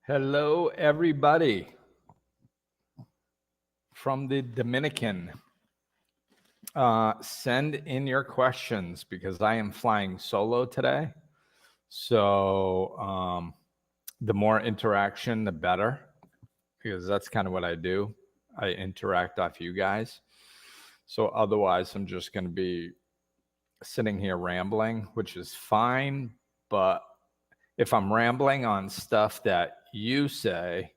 Hello, everybody from the Dominican. Send in your questions because I am flying solo today. So the more interaction, the better, because that's kind of what I do. I interact off you guys. So otherwise, I'm just going to be sitting here rambling, which is fine. But if I'm rambling on stuff that you say,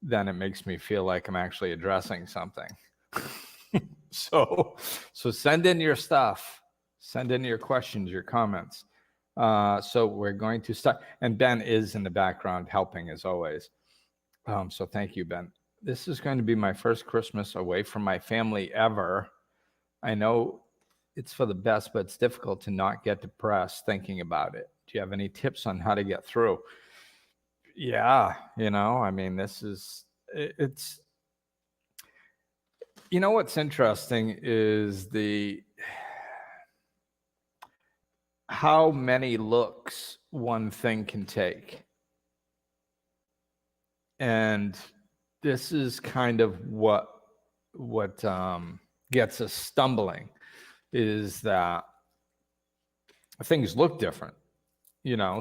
then it makes me feel like I'm actually addressing something. So send in your stuff. Send in your questions, your comments. So we're going to start. And Ben is in the background helping as always. So thank you, Ben. This is going to be my first Christmas away from my family ever. I know it's for the best, but it's difficult to not get depressed thinking about it. Do you have any tips on how to get through? Yeah, I mean, it's, what's interesting is how many looks one thing can take. And this is kind of what gets us stumbling, is that things look different,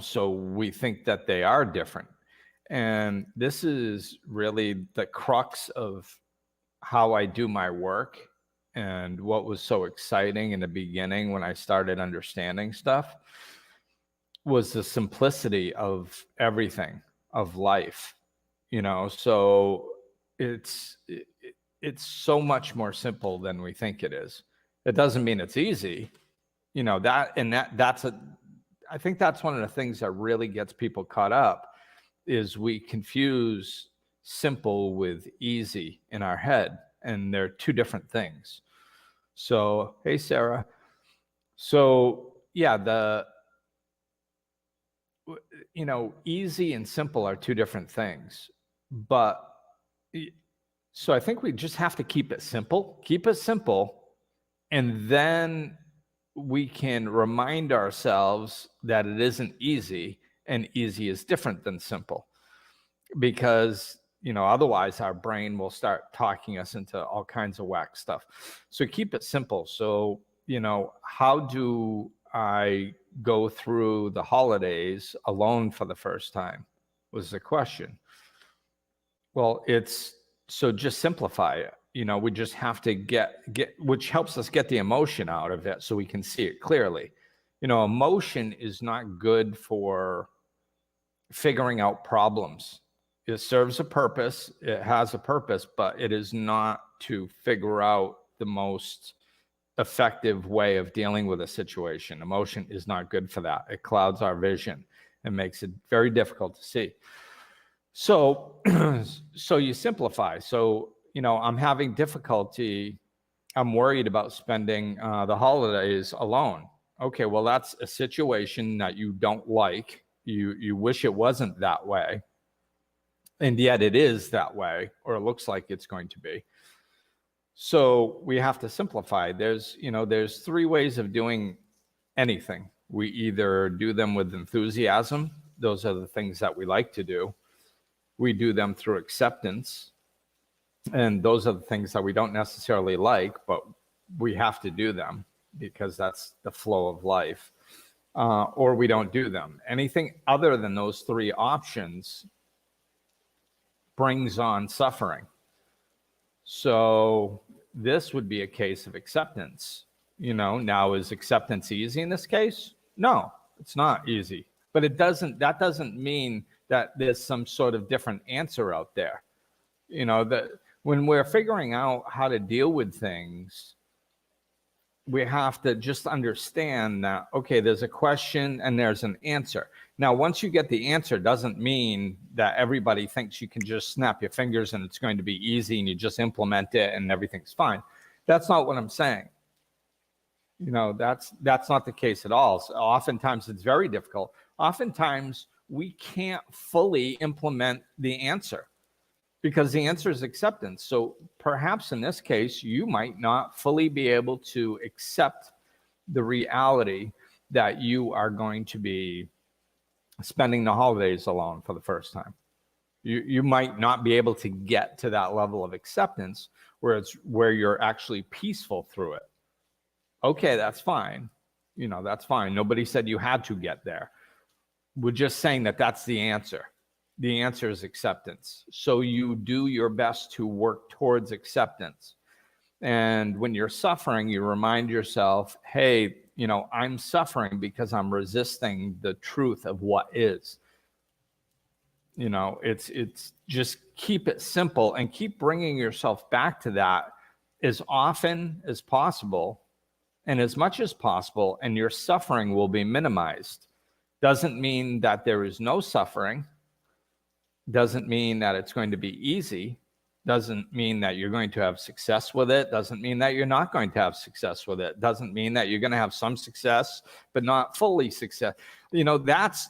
so we think that they are different. And this is really the crux of how I do my work, and what was so exciting in the beginning when I started understanding stuff was the simplicity of everything, of life, so it's so much more simple than we think it is. It doesn't mean it's easy, I think that's one of the things that really gets people caught up, is we confuse simple with easy in our head, and they're two different things. So, hey, Sarah. So, yeah, easy and simple are two different things. But so I think we just have to keep it simple, and then we can remind ourselves that it isn't easy, and easy is different than simple, because otherwise our brain will start talking us into all kinds of whack stuff. So keep it simple. So how do I go through the holidays alone for the first time was the question. Well, so just simplify it. We just have to get which helps us get the emotion out of it so we can see it clearly. Emotion is not good for figuring out problems. It serves a purpose. It has a purpose, but it is not to figure out the most effective way of dealing with a situation. Emotion is not good for that. It clouds our vision and makes it very difficult to see. So, so you simplify. So, I'm having difficulty. I'm worried about spending the holidays alone. Okay, well, that's a situation that you don't like. You wish it wasn't that way. And yet it is that way, or it looks like it's going to be. So we have to simplify. There's three ways of doing anything. We either do them with enthusiasm. Those are the things that we like to do. We do them through acceptance. And those are the things that we don't necessarily like, but we have to do them because that's the flow of life. Or we don't do them. Anything other than those three options brings on suffering. So this would be a case of acceptance. Now, is acceptance easy in this case? No, it's not easy. But that doesn't mean that there's some sort of different answer out there. That when we're figuring out how to deal with things, we have to just understand that, okay, there's a question and there's an answer. Now, once you get the answer, doesn't mean that everybody thinks you can just snap your fingers and it's going to be easy and you just implement it and everything's fine. That's not what I'm saying. You know, that's not the case at all. So oftentimes it's very difficult. Oftentimes we can't fully implement the answer because the answer is acceptance. So perhaps in this case, you might not fully be able to accept the reality that you are going to be spending the holidays alone for the first time. You might not be able to get to that level of acceptance where you're actually peaceful through it. Okay, that's fine. You know, that's fine. Nobody said you had to get there. We're just saying that that's the answer. The answer is acceptance. So you do your best to work towards acceptance. And when you're suffering, you remind yourself, hey, you know, I'm suffering because I'm resisting the truth of what is. You know, it's just keep it simple and keep bringing yourself back to that as often as possible and as much as possible, and your suffering will be minimized. Doesn't mean that there is no suffering. Doesn't mean that it's going to be easy. Doesn't mean that you're going to have success with it. Doesn't mean that you're not going to have success with it. Doesn't mean that you're going to have some success, but not fully success. You know, that's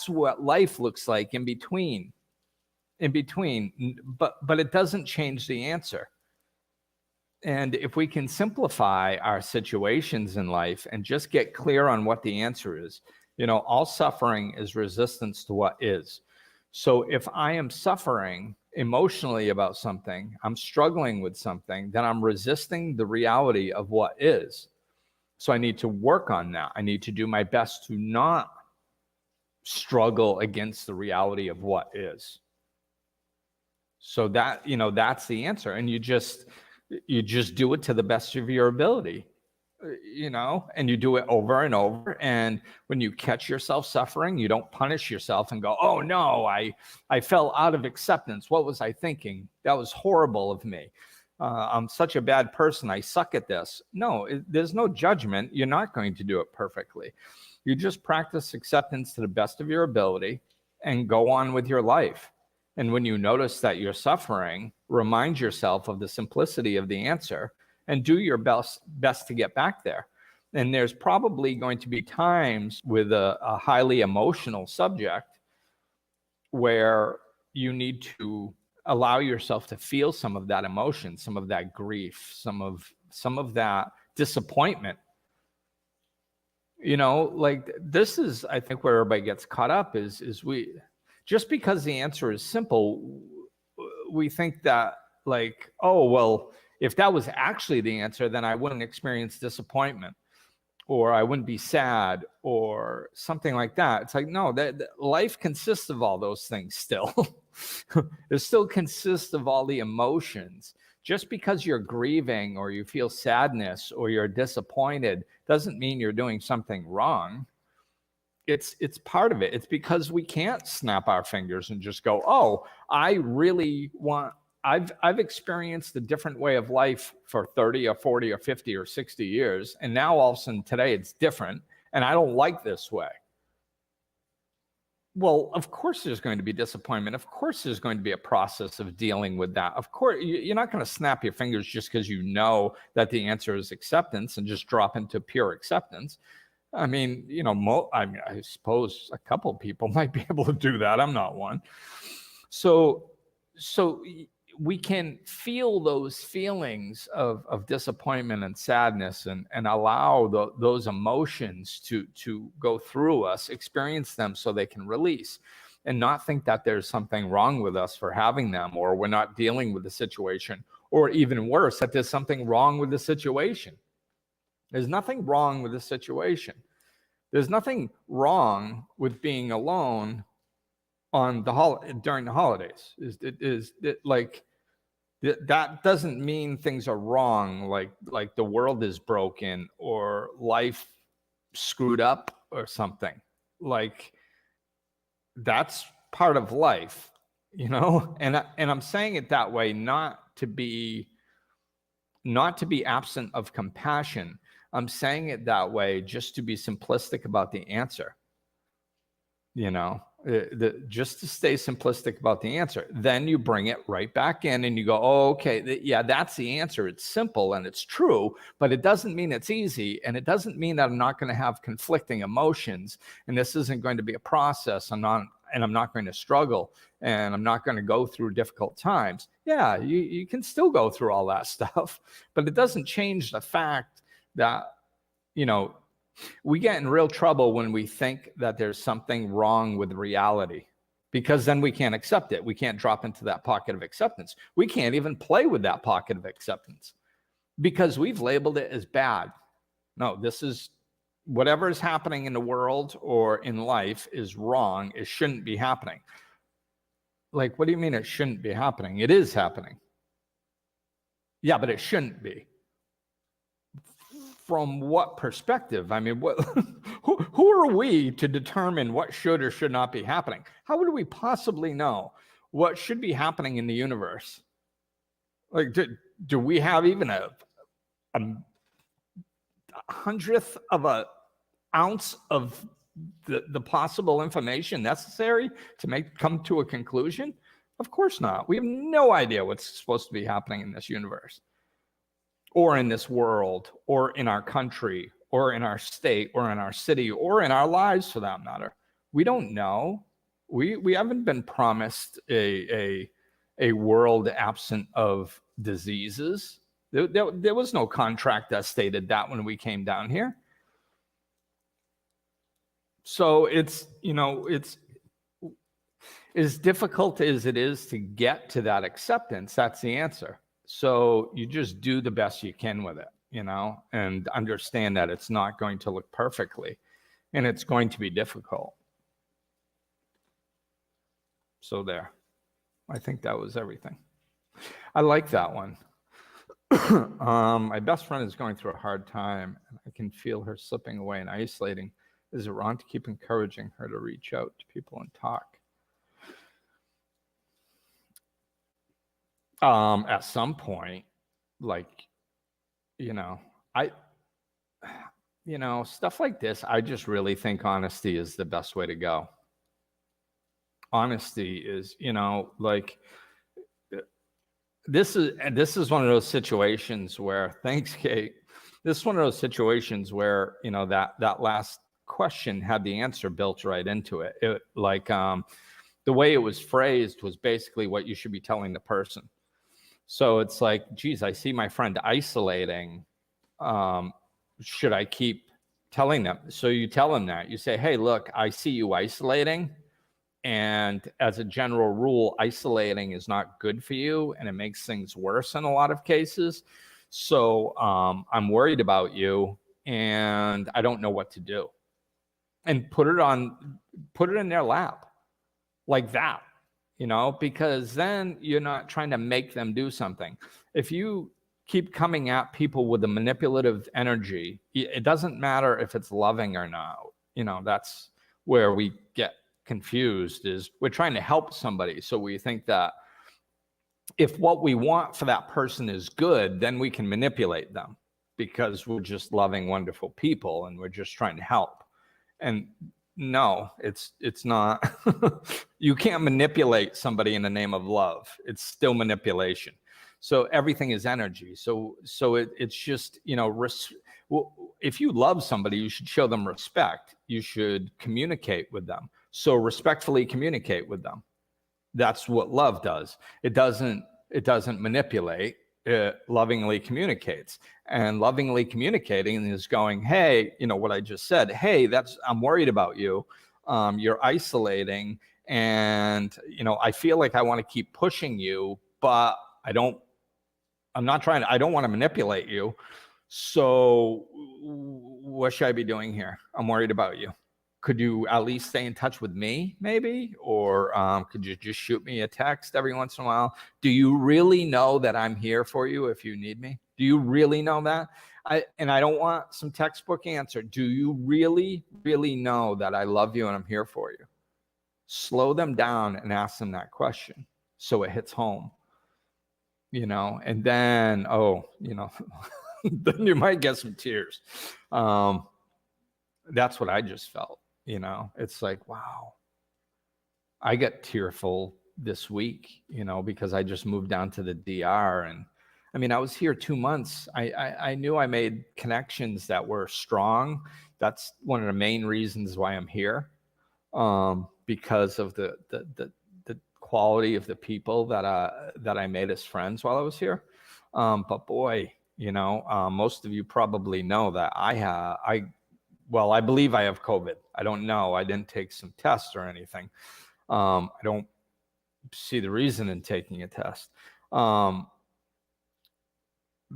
what life looks like in between. But it doesn't change the answer. And if we can simplify our situations in life and just get clear on what the answer is, you know, all suffering is resistance to what is. So if I am suffering emotionally about something, I'm struggling with something, then I'm resisting the reality of what is. So I need to work on that. I need to do my best to not struggle against the reality of what is. So that, you know, that's the answer. And you just do it to the best of your ability, you know, and you do it over and over. And when you catch yourself suffering, you don't punish yourself and go, oh no, I fell out of acceptance. What was I thinking? That was horrible of me. I'm such a bad person. I suck at this. No, there's no judgment. You're not going to do it perfectly. You just practice acceptance to the best of your ability and go on with your life. And when you notice that you're suffering, remind yourself of the simplicity of the answer and do your best to get back there. And there's probably going to be times with a highly emotional subject where you need to allow yourself to feel some of that emotion, some of that grief, some of that disappointment. You know, like this is, I think, where everybody gets caught up is we, just because the answer is simple, we think that like, oh, well, if that was actually the answer, then I wouldn't experience disappointment or I wouldn't be sad or something like that. It's like, no, that life consists of all those things still. It still consists of all the emotions. Just because you're grieving or you feel sadness or you're disappointed doesn't mean you're doing something wrong. It's part of it. It's because we can't snap our fingers and just go, oh, I've experienced a different way of life for 30 or 40 or 50 or 60 years. And now all of a sudden today it's different. And I don't like this way. Well, of course there's going to be disappointment. Of course there's going to be a process of dealing with that. Of course, you're not going to snap your fingers just because you know that the answer is acceptance and just drop into pure acceptance. I mean, you know, I suppose a couple of people might be able to do that. I'm not one. So we can feel those feelings of disappointment and sadness and allow those emotions to go through us, experience them so they can release, and not think that there's something wrong with us for having them, or we're not dealing with the situation, or even worse, that there's something wrong with the situation. There's nothing wrong with the situation. There's nothing wrong with being alone on during the holidays. That doesn't mean things are wrong, like the world is broken or life screwed up or something. Like that's part of life, you know. And I'm saying it that way not to be absent of compassion, I'm saying it that way just to be simplistic about the answer. Just to stay simplistic about the answer. Then you bring it right back in and you go, oh, okay, yeah, that's the answer. It's simple and it's true, but it doesn't mean it's easy. And it doesn't mean that I'm not going to have conflicting emotions. And this isn't going to be a process. I'm not going to struggle, and I'm not going to go through difficult times. Yeah, you can still go through all that stuff, but it doesn't change the fact that, we get in real trouble when we think that there's something wrong with reality, because then we can't accept it. We can't drop into that pocket of acceptance. We can't even play with that pocket of acceptance because we've labeled it as bad. No, this is whatever is happening in the world or in life is wrong. It shouldn't be happening. Like, what do you mean it shouldn't be happening? It is happening. Yeah, but it shouldn't be. From what perspective? I mean, what? Who are we to determine what should or should not be happening? How would we possibly know what should be happening in the universe? Like, do we have even a hundredth of an ounce of the possible information necessary to come to a conclusion? Of course not. We have no idea what's supposed to be happening in this universe, or in this world, or in our country, or in our state, or in our city, or in our lives for that matter. We don't know. We haven't been promised a world absent of diseases. There was no contract that stated that when we came down here. So it's as difficult as it is to get to that acceptance, that's the answer. So you just do the best you can with it, and understand that it's not going to look perfectly, and it's going to be difficult. So there. I think that was everything. I like that one. My best friend is going through a hard time, and I can feel her slipping away and isolating. Is it wrong to keep encouraging her to reach out to people and talk? At some point, stuff like this, I just really think honesty is the best way to go. Honesty is, this is one of those situations where, thanks, Kate. This is one of those situations where, that last question had the answer built right into it. The way it was phrased was basically what you should be telling the person. So it's like, geez, I see my friend isolating. Should I keep telling them? So you tell them that. You say, hey, look, I see you isolating. And as a general rule, isolating is not good for you, and it makes things worse in a lot of cases. So I'm worried about you, and I don't know what to do. And put it in their lap like that. Because then you're not trying to make them do something. If you keep coming at people with a manipulative energy, it doesn't matter if it's loving or not. That's where we get confused, is we're trying to help somebody. So we think that if what we want for that person is good, then we can manipulate them because we're just loving, wonderful people and we're just trying to help. And no, it's not. You can't manipulate somebody in the name of love. It's still manipulation. So everything is energy. So it's just, if you love somebody, you should show them respect. You should communicate with them. So respectfully communicate with them. That's what love does. It doesn't manipulate. It lovingly communicates. And lovingly communicating is going, hey, what I just said, hey, I'm worried about you. You're isolating, and I feel like I want to keep pushing you, but I don't want to manipulate you. So what should I be doing here? I'm worried about you. Could you at least stay in touch with me, maybe? Or could you just shoot me a text every once in a while? Do you really know that I'm here for you if you need me? Do you really know that? I don't want some textbook answer. Do you really, really know that I love you and I'm here for you? Slow them down and ask them that question so it hits home. And then, then you might get some tears. That's what I just felt, it's like, wow, I get tearful this week, because I just moved down to the DR. And I mean, I was here 2 months. I knew I made connections that were strong. That's one of the main reasons why I'm here, because of the quality of the people that I made as friends while I was here. But boy, most of you probably know that I believe I have COVID. I don't know. I didn't take some tests or anything. I don't see the reason in taking a test,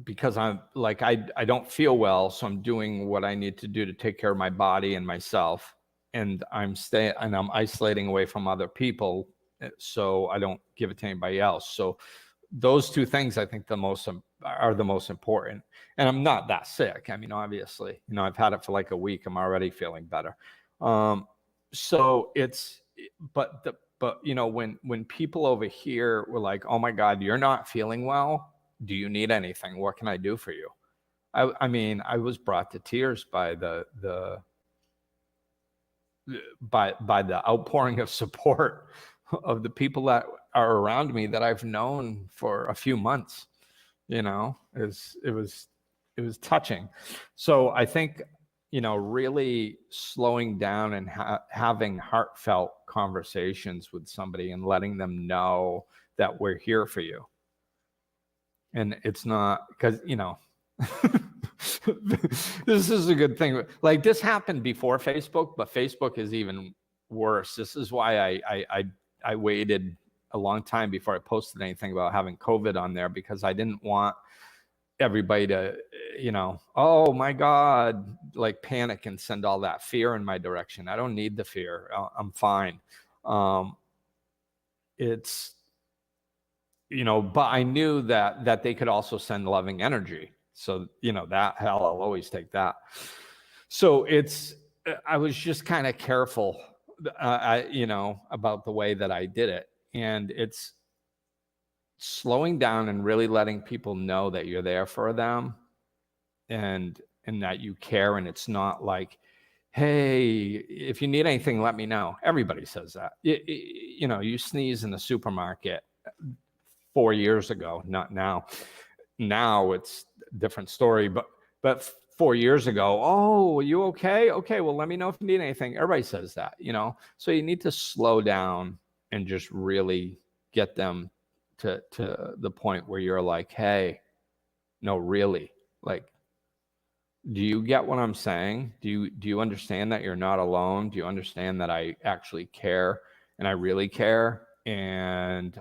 because I'm like, I don't feel well. So I'm doing what I need to do to take care of my body and myself. And I'm isolating away from other people, so I don't give it to anybody else. So those two things, I think, are the most important. And I'm not that sick. I mean, obviously, I've had it for like a week. I'm already feeling better. So it's, but when people over here were like, oh my God, you're not feeling well. Do you need anything? What can I do for you? I mean, I was brought to tears by the outpouring of support of the people that are around me that I've known for a few months. It was touching. So I think, really slowing down and having heartfelt conversations with somebody and letting them know that we're here for you. And it's not because, this is a good thing. Like, this happened before Facebook, but Facebook is even worse. This is why I waited a long time before I posted anything about having COVID on there, because I didn't want everybody to, oh my God, like panic and send all that fear in my direction. I don't need the fear. I'm fine. But I knew that they could also send loving energy. So, that, hell, I'll always take that. So I was just kind of careful, about the way that I did it. And it's slowing down and really letting people know that you're there for them and that you care. And it's not like, hey, if you need anything, let me know. Everybody says that. You sneeze in the supermarket 4 years ago, not now. Now it's a different story, but 4 years ago, oh, are you okay? Okay, well, let me know if you need anything. Everybody says that, So you need to slow down and just really get them to the point where you're like, hey, no, really, like, do you get what I'm saying? Do you understand that you're not alone? Do you understand that I actually care, and I really care? And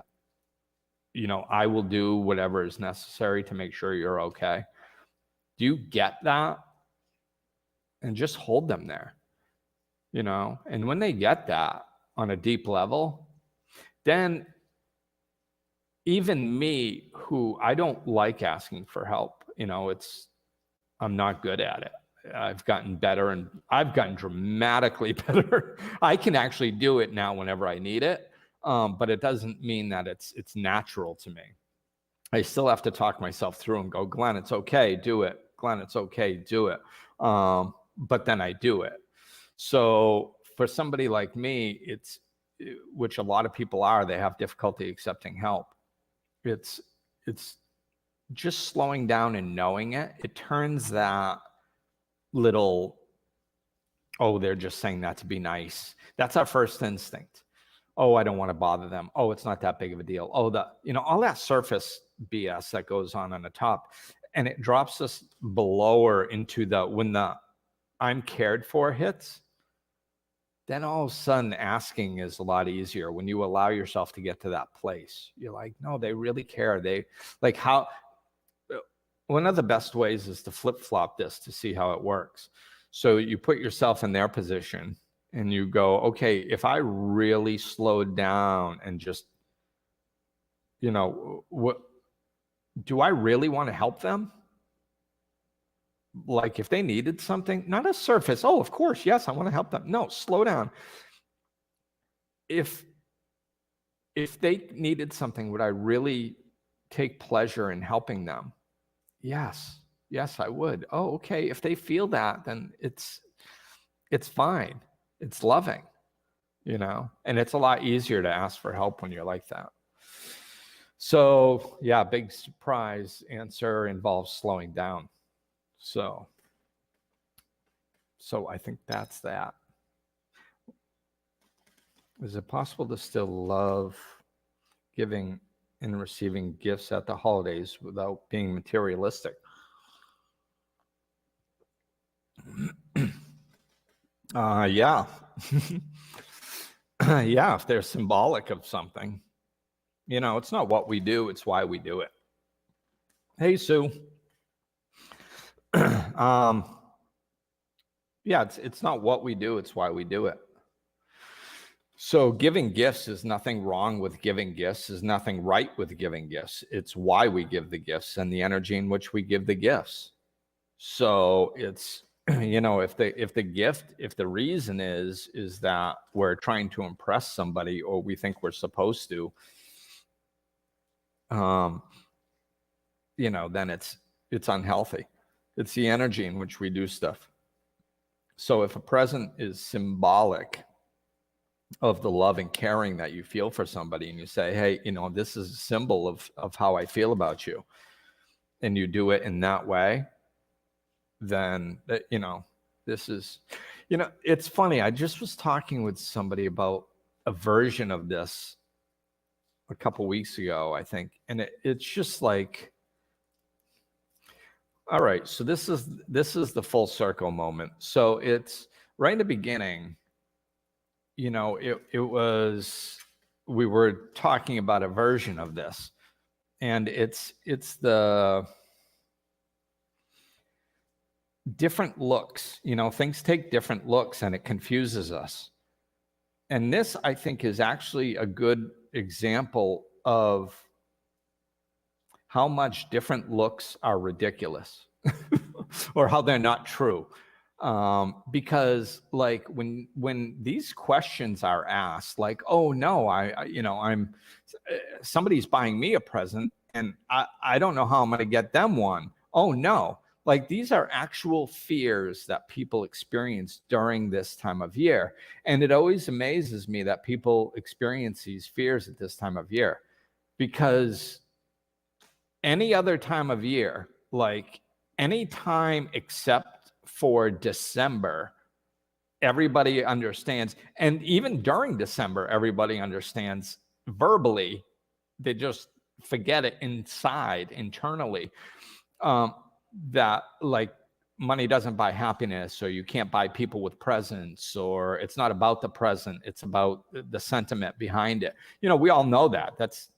I will do whatever is necessary to make sure you're okay. Do you get that? And just hold them there, and when they get that on a deep level, then even me, who I don't like asking for help, I'm not good at it. I've gotten better, and I've gotten dramatically better. I can actually do it now whenever I need it. But it doesn't mean that it's natural to me. I still have to talk myself through and go, Glenn, it's okay, do it. Glenn, it's okay, do it. But then I do it. So for somebody like me, which a lot of people are, they have difficulty accepting help. It's just slowing down and knowing it. It turns that little, oh, they're just saying that to be nice. That's our first instinct. Oh, I don't want to bother them. Oh, it's not that big of a deal. Oh, all that surface BS that goes on the top, and it drops us below or into when the I'm cared for hits. Then all of a sudden asking is a lot easier when you allow yourself to get to that place. You're like, no, they really care. They like how, one of the best ways is to flip-flop this to see how it works. So you put yourself in their position and you go, okay, if I really slowed down and just, what do I really want to help them? Like if they needed something, not a surface. Oh, of course. Yes, I want to help them. No, slow down. If they needed something, would I really take pleasure in helping them? Yes. Yes, I would. Oh, okay. If they feel that, then it's fine. It's loving, and it's a lot easier to ask for help when you're like that. So yeah, big surprise answer involves slowing down. So I think that's that. Is it possible to still love giving and receiving gifts at the holidays without being materialistic? Yeah. Yeah, if they're symbolic of something. It's not what we do, it's why we do it. Hey, Sue. Yeah, it's not what we do, it's why we do it. So giving gifts is nothing wrong with giving gifts, is nothing right with giving gifts. It's why we give the gifts and the energy in which we give the gifts. So it's, if the reason is that we're trying to impress somebody or we think we're supposed to, then it's unhealthy. It's the energy in which we do stuff. So if a present is symbolic of the love and caring that you feel for somebody, and you say, hey, this is a symbol of how I feel about you, and you do it in that way, then this is, it's funny. I just was talking with somebody about a version of this a couple weeks ago, I think, and it's just like, all right, so this is the full circle moment. So it's right in the beginning, it was, we were talking about a version of this, and it's the different looks. Things take different looks and it confuses us. And this, I think, is actually a good example of how much different looks are ridiculous or how they're not true. Because like when these questions are asked, like, oh no, I'm somebody's buying me a present and I don't know how I'm going to get them one. Oh no. Like, these are actual fears that people experience during this time of year. And it always amazes me that people experience these fears at this time of year, because any other time of year, like any time except for December, everybody understands. And even during December, everybody understands verbally. They just forget it internally. That like money doesn't buy happiness, or you can't buy people with presents, or it's not about the present, it's about the sentiment behind it. We all know that. That's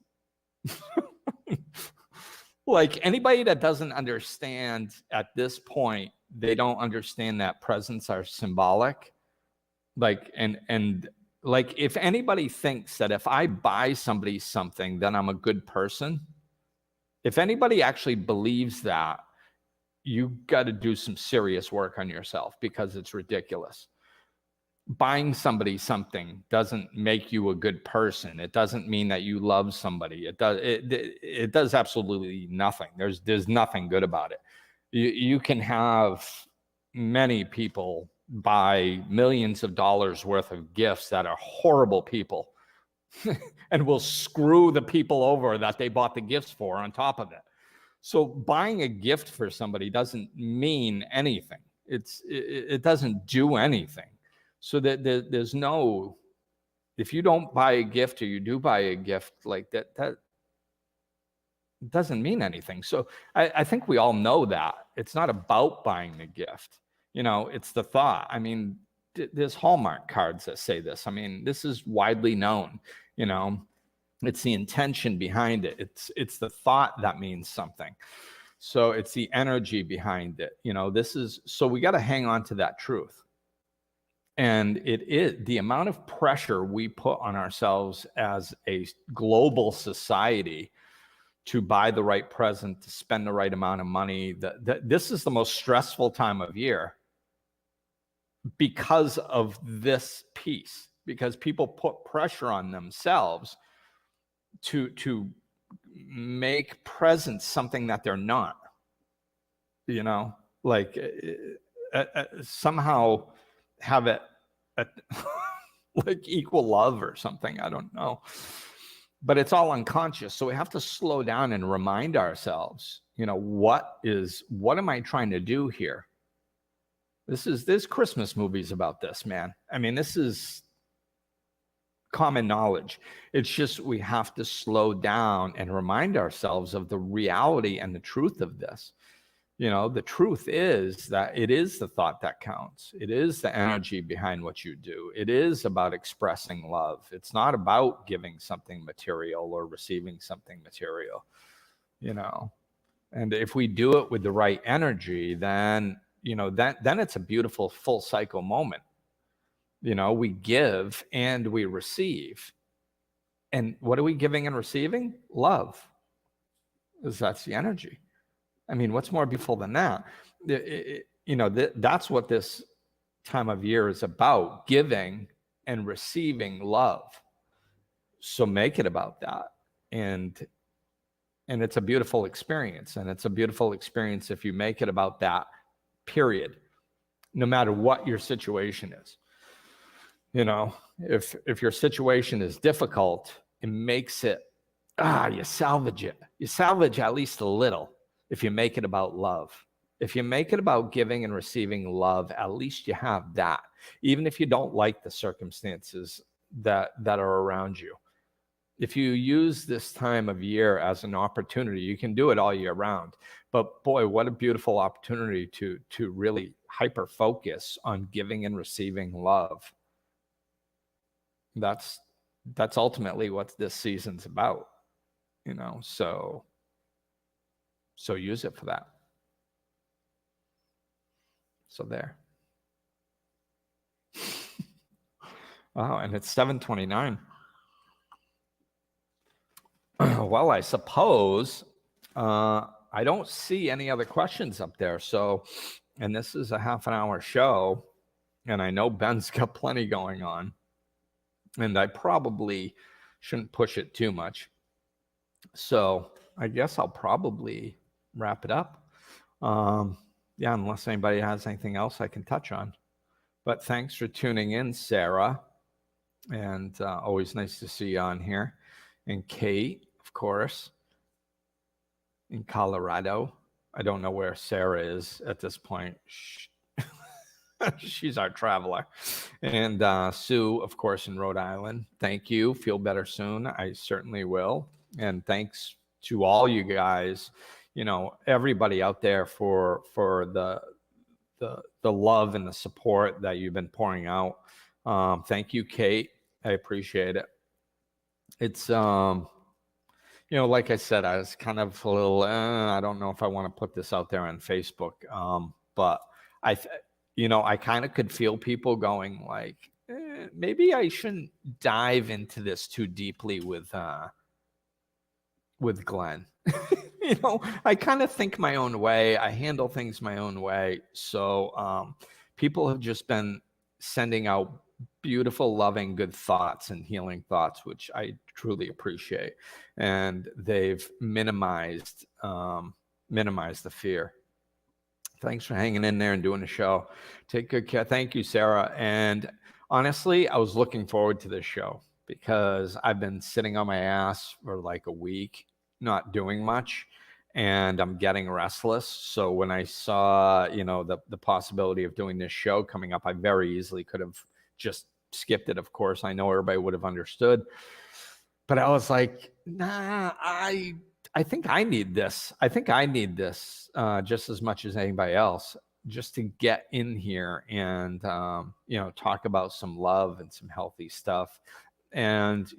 like, anybody that doesn't understand at this point, they don't understand that presents are symbolic. Like, and like, if anybody thinks that if I buy somebody something, then I'm a good person, if anybody actually believes that, you got to do some serious work on yourself, because it's ridiculous. Buying somebody something doesn't make you a good person. It doesn't mean that you love somebody. It does absolutely nothing. There's nothing good about it. You can have many people buy millions of dollars worth of gifts that are horrible people and will screw the people over that they bought the gifts for on top of it. So buying a gift for somebody doesn't mean anything. It doesn't do anything. So that there's no, if you don't buy a gift or you do buy a gift, like that doesn't mean anything. So I think we all know that. It's not about buying the gift. It's the thought. I mean, there's Hallmark cards that say this. I mean, this is widely known. It's the intention behind it. It's the thought that means something. So it's the energy behind it. So we got to hang on to that truth. And it is the amount of pressure we put on ourselves as a global society to buy the right present, to spend the right amount of money. This is the most stressful time of year because of this piece, because people put pressure on themselves to make presents something that they're not. you know, like somehow have it at, like equal love or something. I don't know. But it's all unconscious. So we have to slow down and remind ourselves, what am I trying to do here? There's Christmas movies about this, man. I mean, this is common knowledge. It's just we have to slow down and remind ourselves of the reality and the truth of this. The truth is that it is the thought that counts. It is the energy behind what you do. It is about expressing love. It's not about giving something material or receiving something material, And if we do it with the right energy, then, then it's a beautiful full cycle moment. We give and we receive. And what are we giving and receiving? Love. Because that's the energy. I mean, what's more beautiful than that? That's what this time of year is about, giving and receiving love. So make it about that. And it's a beautiful experience. And it's a beautiful experience if you make it about that, period, no matter what your situation is. If your situation is difficult, it makes it, you salvage it. You salvage at least a little. If you make it about love, if you make it about giving and receiving love, at least you have that. Even if you don't like the circumstances that are around you. If you use this time of year as an opportunity, you can do it all year round. But boy, what a beautiful opportunity to really hyper focus on giving and receiving love. That's ultimately what this season's about, So use it for that. So there. Wow, and it's 7:29. Well, I suppose I don't see any other questions up there. So, and this is a half an hour show, and I know Ben's got plenty going on, and I probably shouldn't push it too much. So I guess I'll probably wrap it up. Unless anybody has anything else I can touch on. But thanks for tuning in, Sarah. And always nice to see you on here. And Kate, of course, in Colorado. I don't know where Sarah is at this point. She's our traveler. And Sue, of course, in Rhode Island. Thank you. Feel better soon. I certainly will. And thanks to all you guys, everybody out there for the love and the support that you've been pouring out. Thank you, Kate. I appreciate it. It's, like I said, I was kind of a little, I don't know if I want to put this out there on Facebook. But I kind of could feel people going like, maybe I shouldn't dive into this too deeply with Glenn. I kind of think my own way. I handle things my own way. So people have just been sending out beautiful, loving, good thoughts and healing thoughts, which I truly appreciate. And they've minimized the fear. Thanks for hanging in there and doing the show. Take good care. Thank you, Sarah. And honestly, I was looking forward to this show because I've been sitting on my ass for like a week, not doing much, and I'm getting restless. So when I saw, the possibility of doing this show coming up, I very easily could have just skipped it. Of course, I know everybody would have understood, but I was like, nah, I think I need this. I think I need this just as much as anybody else, just to get in here and, talk about some love and some healthy stuff. And,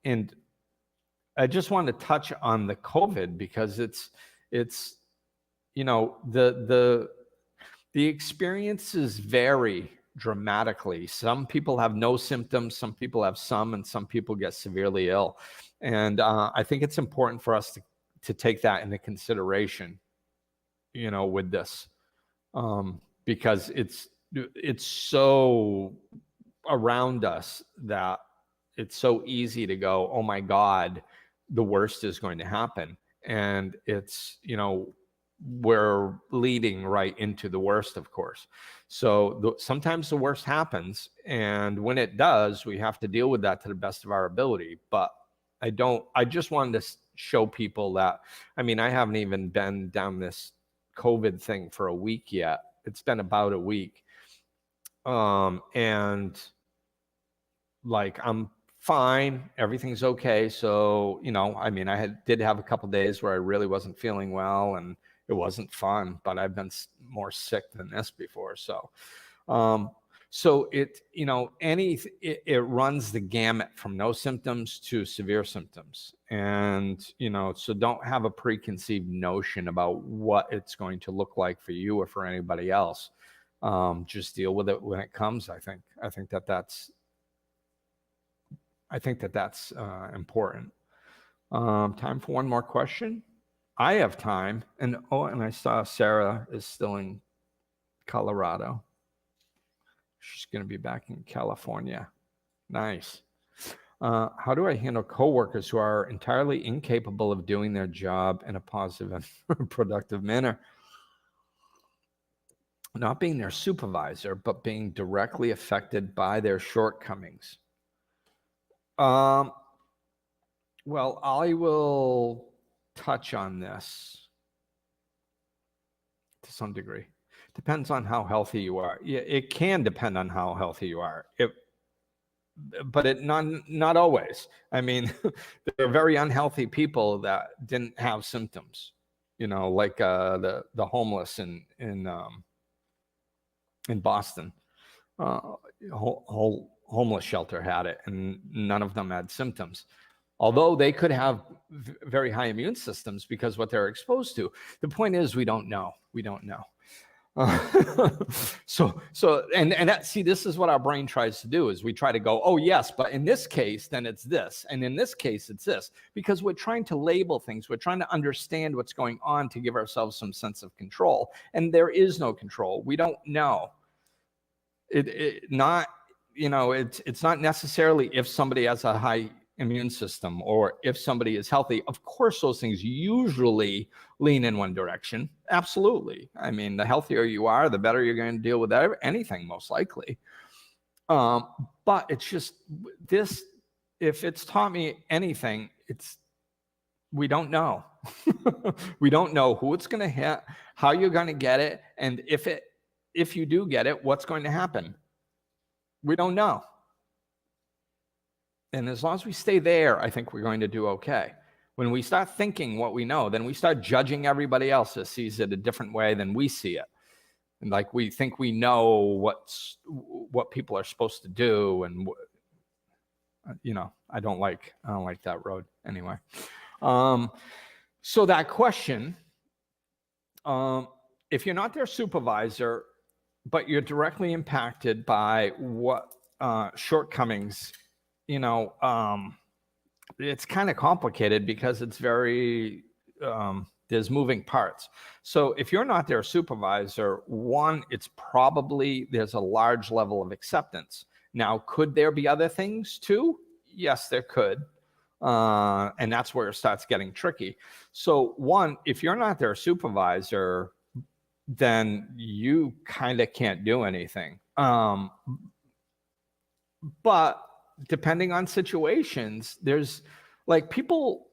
and I just wanted to touch on the COVID because it's the experiences vary dramatically. Some people have no symptoms, some people have some, and some people get severely ill. And I think it's important for us to take that into consideration, with this, because it's so around us that it's so easy to go, oh my God, the worst is going to happen. And it's, we're leading right into the worst, of course. So sometimes the worst happens, and when it does, we have to deal with that to the best of our ability. But I just wanted to show people that, I mean, I haven't even been down this COVID thing for a week yet. It's been about a week. And like, I'm fine, everything's okay. So, you know, I mean, did have a couple days where I really wasn't feeling well, and it wasn't fun, but I've been more sick than this before. So, so it, you know, it runs the gamut from no symptoms to severe symptoms. And, you know, so don't have a preconceived notion about what it's going to look like for you or for anybody else. Just deal with it when it comes. I think that's important. Time for one more question. I have time. And I saw Sarah is still in Colorado. She's going to be back in California. Nice. How do I handle coworkers who are entirely incapable of doing their job in a positive and productive manner? Not being their supervisor, but being directly affected by their shortcomings. Well, I will touch on this to some degree. Depends on how healthy you are. Yeah, it can depend on how healthy you are. But not always. I mean, there are very unhealthy people that didn't have symptoms. You know, like the homeless in Boston. Homeless shelter had it, and none of them had symptoms, although they could have very high immune systems because what they're exposed to. The point is, we don't know. So that, see, this is what our brain tries to do, is we try to go, oh yes, but in this case, then it's this, and in this case, it's this, because we're trying to label things. We're trying to understand what's going on to give ourselves some sense of control, and there is no control. We don't know. It's not necessarily if somebody has a high immune system or if somebody is healthy. Of course, those things usually lean in one direction. Absolutely. I mean, the healthier you are, the better you're going to deal with anything, most likely. But it's just this, if it's taught me anything, we don't know. We don't know who it's going to hit, how you're going to get it, and if you do get it, what's going to happen? We don't know. And as long as we stay there, I think we're going to do okay. When we start thinking what we know, then we start judging everybody else that sees it a different way than we see it. And like, we think we know what people are supposed to do. And, you know, I don't like that road anyway. So that question, if you're not their supervisor, but you're directly impacted by what shortcomings, you know, it's kind of complicated because it's very, there's moving parts. So if you're not their supervisor, one, it's probably there's a large level of acceptance. Now, could there be other things too? Yes, there could. And that's where it starts getting tricky. So one, if you're not their supervisor, then you kind of can't do anything. But depending on situations, there's like, people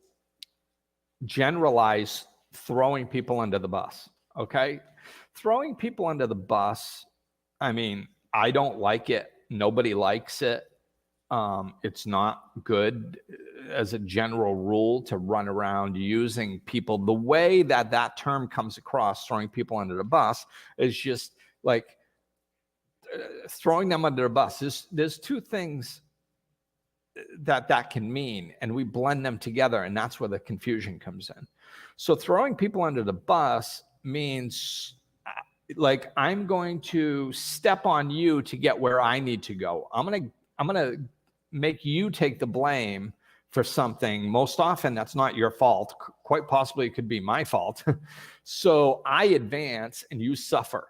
generalize throwing people under the bus. Okay. Throwing people under the bus. I mean, I don't like it. Nobody likes it. It's not good as a general rule to run around using people. The way that term comes across, throwing people under the bus, is just like throwing them under the bus. There's two things that can mean, and we blend them together, and that's where the confusion comes in. So throwing people under the bus means like, I'm going to step on you to get where I need to go. I'm gonna make you take the blame for something. Most often that's not your fault. Quite possibly it could be my fault. So I advance and you suffer.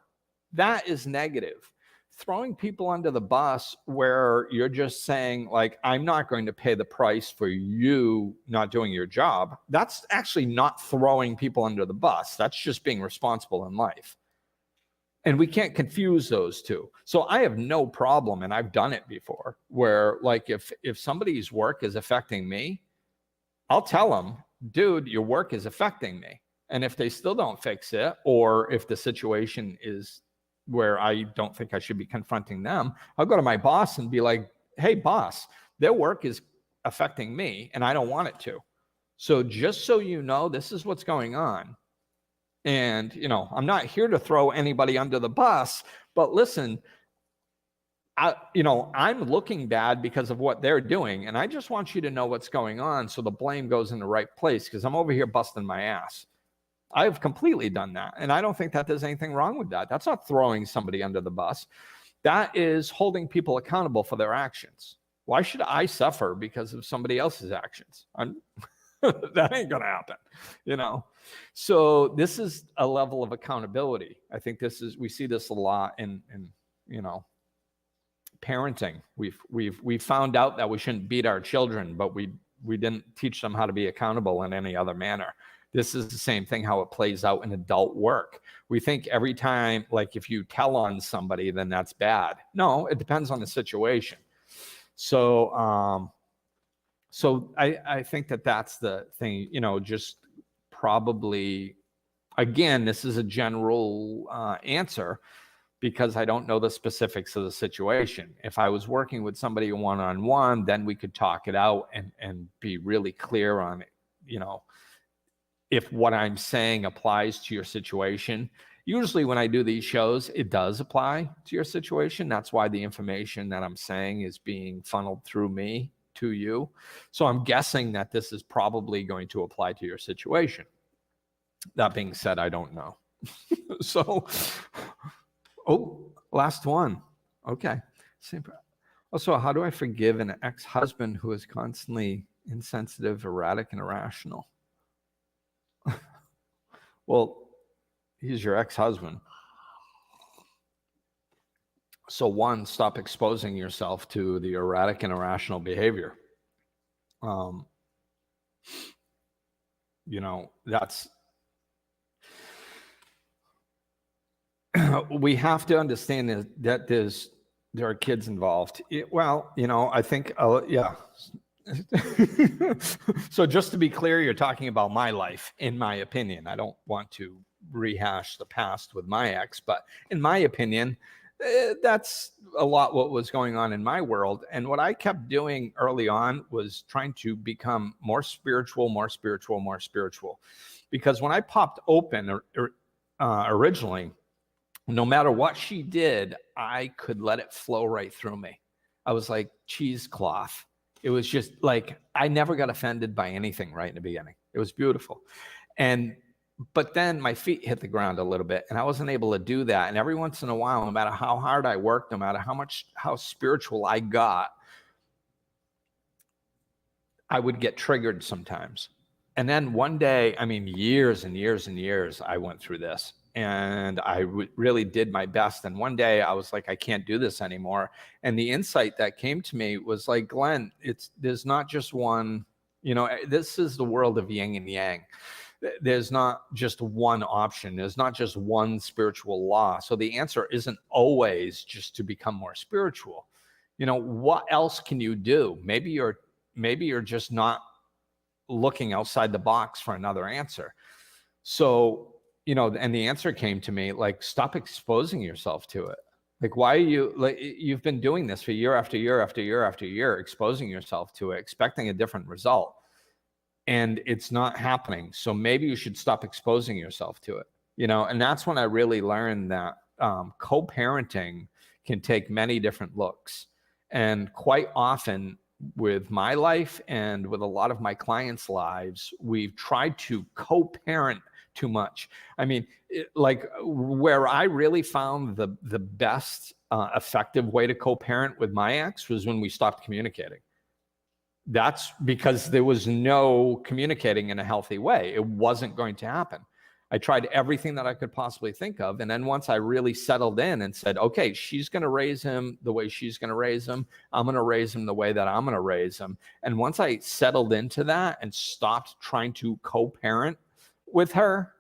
That is negative. throwing people under the bus where you're just saying, like, I'm not going to pay the price for you not doing your job, that's actually not throwing people under the bus. That's just being responsible in life. And we can't confuse those two. So I have no problem, and I've done it before, where like if somebody's work is affecting me, I'll tell them, dude, your work is affecting me. And if they still don't fix it, or if the situation is where I don't think I should be confronting them, I'll go to my boss and be like, hey, boss, their work is affecting me and I don't want it to. So just so you know, this is what's going on. And, you know, I'm not here to throw anybody under the bus, but listen, I'm looking bad because of what they're doing. And I just want you to know what's going on so the blame goes in the right place, because I'm over here busting my ass. I've completely done that. And I don't think that there's anything wrong with that. That's not throwing somebody under the bus. That is holding people accountable for their actions. Why should I suffer because of somebody else's actions? That ain't going to happen, you know? So this is a level of accountability. I think we see this a lot in you know, parenting. We've found out that we shouldn't beat our children, but we didn't teach them how to be accountable in any other manner. This is the same thing, how it plays out in adult work. We think every time, like if you tell on somebody, then that's bad. No, it depends on the situation. So, I think that's the thing, you know, just probably, again, this is a general answer because I don't know the specifics of the situation. If I was working with somebody one-on-one, then we could talk it out and be really clear on it, you know, if what I'm saying applies to your situation. Usually when I do these shows, it does apply to your situation. That's why the information that I'm saying is being funneled through me to you. So I'm guessing that this is probably going to apply to your situation. That being said, I don't know. So, last one. Okay. Also, how do I forgive an ex-husband who is constantly insensitive, erratic, and irrational? Well, he's your ex-husband. So one, stop exposing yourself to the erratic and irrational behavior. You know, we have to understand that there are kids involved. Well, you know, I think, yeah. So just to be clear, you're talking about my life, in my opinion. I don't want to rehash the past with my ex, but in my opinion, that's a lot what was going on in my world. And what I kept doing early on was trying to become more spiritual. Because when I popped open originally, no matter what she did, I could let it flow right through me. I was like cheesecloth. It was just like, I never got offended by anything right in the beginning. It was beautiful. But then my feet hit the ground a little bit and I wasn't able to do that. And every once in a while, no matter how hard I worked, no matter how spiritual I got, I would get triggered sometimes. And then one day, I mean, years and years and years, I went through this. And I really did my best. And one day I was like, I can't do this anymore. And the insight that came to me was like, Glenn, there's not just one, you know, this is the world of yin and yang. There's not just one option. There's not just one spiritual law. So the answer isn't always just to become more spiritual. You know, what else can you do? Maybe you're just not looking outside the box for another answer. So, you know, and the answer came to me, like, stop exposing yourself to it. Like, why are you, like, you've been doing this for year after year after year after year, exposing yourself to it, expecting a different result. And it's not happening. So maybe you should stop exposing yourself to it, you know? And that's when I really learned that co-parenting can take many different looks. And quite often with my life and with a lot of my clients' lives, we've tried to co-parent too much. I mean, like where I really found the best effective way to co-parent with my ex was when we stopped communicating. That's because there was no communicating in a healthy way. It wasn't going to happen. I tried everything that I could possibly think of. And then once I really settled in and said, okay, she's going to raise him the way she's going to raise him. I'm going to raise him the way that I'm going to raise him. And once I settled into that and stopped trying to co-parent with her,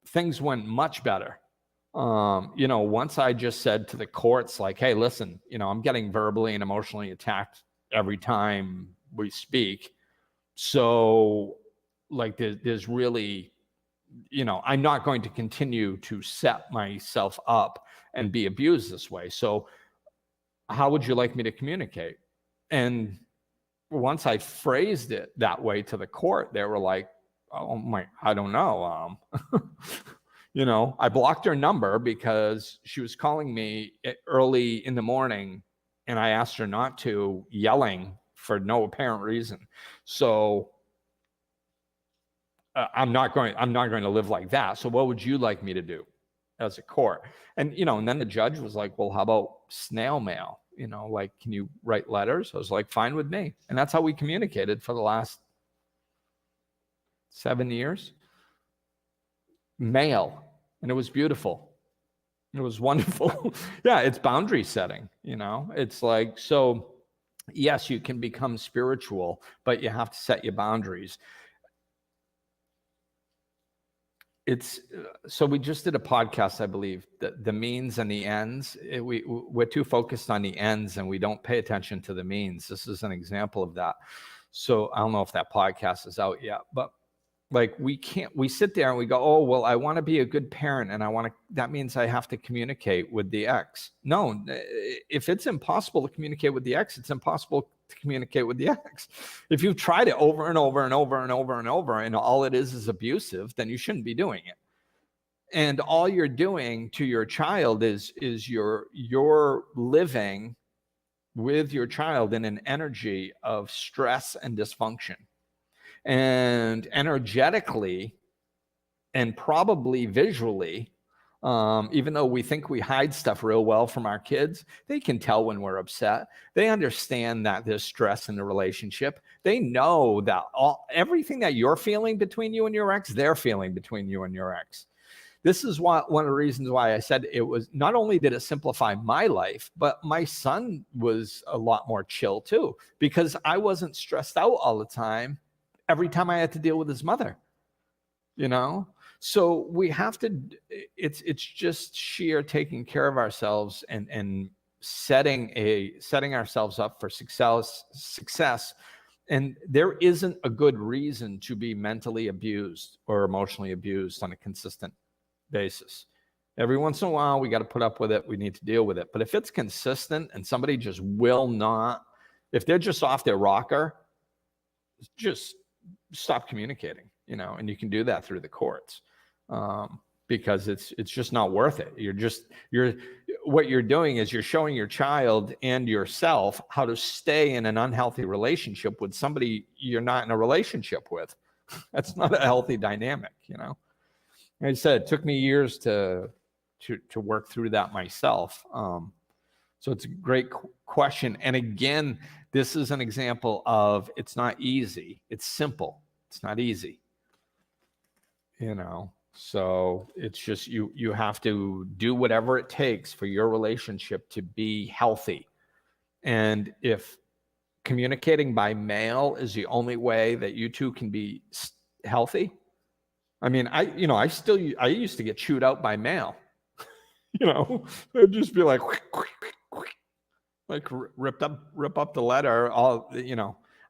things went much better. Once I just said to the courts, like, hey, listen, I'm getting verbally and emotionally attacked every time we speak. So like there's really, I'm not going to continue to set myself up and be abused this way. So how would you like me to communicate? And once I phrased it that way to the court, they were like, oh my, I don't know. I blocked her number because she was calling me early in the morning and I asked her not to, yelling for no apparent reason. So I'm not going to live like that. So what would you like me to do as a court? And, and then the judge was like, well, how about snail mail? Like, can you write letters? I was like, fine with me. And that's how we communicated for the last 7 years. Mail. And it was beautiful. It was wonderful. Yeah, it's boundary setting, it's like, so yes, you can become spiritual, but you have to set your boundaries. So we just did a podcast, I believe, the means and the ends. We're too focused on the ends and we don't pay attention to the means. This is an example of that. So I don't know if that podcast is out yet, but like we sit there and we go, oh, well, I want to be a good parent and that means I have to communicate with the ex. No, if it's impossible to communicate with the ex, it's impossible to communicate with the ex. If you've tried it over and over and over and over and over and all it is abusive, then you shouldn't be doing it. And all you're doing to your child is you're living with your child in an energy of stress and dysfunction. And energetically and probably visually, even though we think we hide stuff real well from our kids, they can tell when we're upset. They understand that there's stress in the relationship. They know that everything that you're feeling between you and your ex, they're feeling between you and your ex. This is one of the reasons why I said it was, not only did it simplify my life, but my son was a lot more chill too, because I wasn't stressed out all the time every time I had to deal with his mother, So we have to, it's just sheer taking care of ourselves and setting ourselves up for success. And there isn't a good reason to be mentally abused or emotionally abused on a consistent basis. Every once in a while, we got to put up with it. We need to deal with it. But if it's consistent and somebody just will not, if they're just off their rocker, just stop communicating, and you can do that through the courts, because it's just not worth it. What you're doing is you're showing your child and yourself how to stay in an unhealthy relationship with somebody you're not in a relationship with. That's not a healthy dynamic, Like I said, it took me years to work through that myself. So it's a great question. And again, this is an example of it's not easy. It's simple. It's not easy. So it's just you have to do whatever it takes for your relationship to be healthy. And if communicating by mail is the only way that you two can be healthy, I mean, I used to get chewed out by mail. It'd just be like rip up the letter.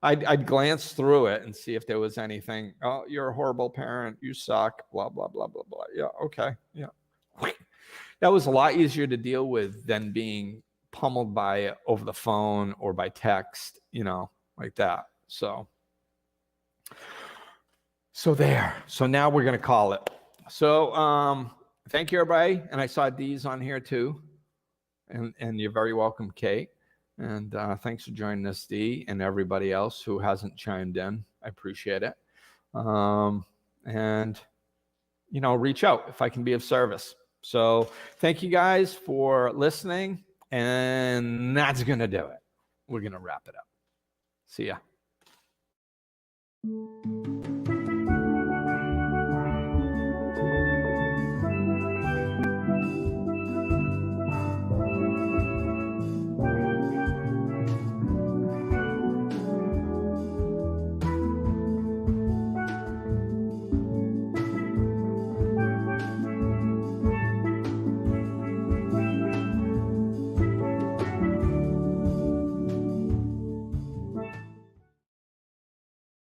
I'd glance through it and see if there was anything. Oh, you're a horrible parent. You suck. Blah, blah, blah, blah, blah. Yeah. Okay. Yeah. That was a lot easier to deal with than being pummeled by it over the phone or by text, like that. So there. So now we're going to call it. So thank you, everybody. And I saw Dee's on here too. And you're very welcome, Kate. And thanks for joining us, Dee, and everybody else who hasn't chimed in. I appreciate it. And, reach out if I can be of service. So thank you guys for listening. And that's going to do it. We're going to wrap it up. See ya.